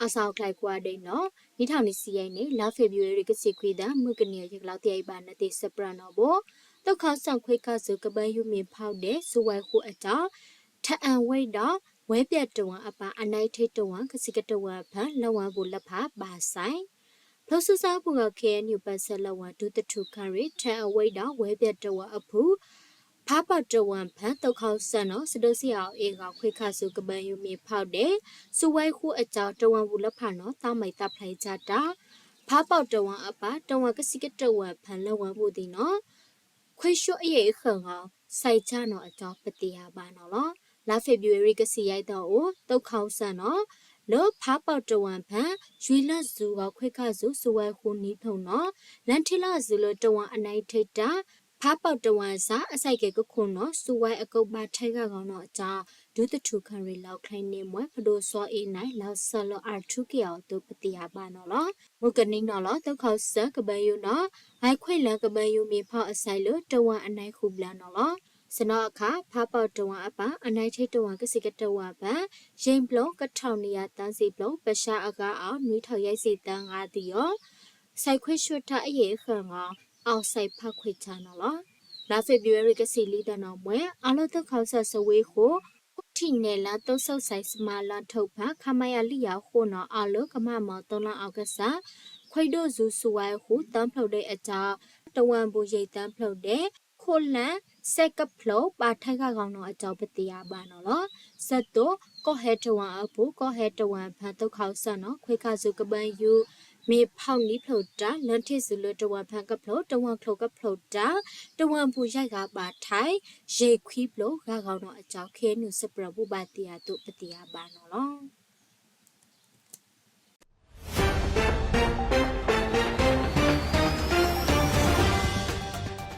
အဆောက်လိုက်ကွာတဲ့နော်နိထောင်နေစီရိုင်းနေလာဖေဗျူရီကစီခွေးတာမှုကနေရလောက်တဲ့ပါနေတဲ့စပရနော်ဘောတော့ခေါဆောင်ခွေးကစုကပန်းယူမင်ဖောက်တဲ့စူဝိုင်ခုအတာထအန်ဝိတ်တော့ဝဲပြတ်တဝအပါအနိုင်ထိတ်တဝကစီကတဝဖန်လဝဘူလက်ဖာပါဆိုင်လောဆူစားဘူကခဲညူပတ်ဆက်လဝဒုတထုခရီထအဝိတ်တော့ဝဲပြတ်တဝအဖူဖာပတ်တဝဖန်တော့ခေါဆန်နော်စဒစီအောင်အေကခွေးခစုကပန်းယူမင်ဖောက်တဲ့စူဝိုင်ခုအကြောတဝဘူလက်ဖာနော်တာမိုက်တပ်ဖိုင်ကြတာဖာပေါတဝအပါတဝကစီကတဝဖန်လဝဘူဒီနော်ခွေရှုအေခေငောစိုက်ချနော်အကြောပတိယပါနော်လောလာဖေဗျူရီကစီရိုက်တော့တုတ်ခေါဆန်နော်လောဖာပေါတဝဖန်ရွေလတ်ဇူကခွေခဇူစဝဲခုနီးထုံနော်လန်ထီလာဇူလတဝအနိုင်ထိတ်တာဖာပေါတဝစာအစိုက်ကခုနော်စဝဲအကုတ်ပါထိုက်ကကောင်တော့အကြောဒုတထုခရီလောက်ခိုင်းနေမွဲဖဒိုစောအေးနိုင်လောက်ဆလောအာထုကေအောတုပတိယပါနော်လောမုကနင်းနော်လောတုတ်ခေါဆကပယုနော်ဟိုက်ခွေလကပယုမြေဖောက်အဆိုင်လို့တဝအနိုင်ခုပလန်နော်လောစနောအခါဖာပေါတဝအပါအနိုင်ထိတ်တဝကစီကတဝပန်ရင်ပလုံးကထောင်နီယာတန်းစီပလုံးပရှာအကားအောင်နွေးထော်ရိုက်စီတန်းငါတီရောစိုက်ခွေရွှတ်ထအရေးခန့်ကအောင်ဆိုင်ဖခွေချနော်လောလာဖေဗျူရီကစီလီတနော်မွဲအလို့တခေါဆဆဝေးကိုထိနေလာတုတ်ဆုပ်ဆိုင်စမာလာထုတ်ဖခမယလိယာခုနော်အလို့ကမမော်တုံးလအောက်ကစားခွေတို့ဇူဆူဝိုင်ခုတန်းဖလုတ်တဲ့အကြောင်းတဝံဘူရိတ်တန်းဖလုတ်တဲ့ခိုလန်စက်ကဖလောပါထိုက်ကကောင်တော့အကြောပတိယပါနော်လောဇတ်တော့ကောဟဲတဝံအဖို့ကောဟဲတဝံဖန်တုတ်ခေါဆန်နော်ခွေခါစုကပန်းယူမေဖောက်နီးဖလုတ်တာလန်ထစ်စုလတဝံဖန်ကဖလောတဝံခလုတ်ကဖလုတ်တာတဝံဘူရိုက်ကပါထိုင်ရေခွီးဖလောကကောင်တော့အကြောခဲနုစပရဘူပါတိယတုပတိယပါနော်လော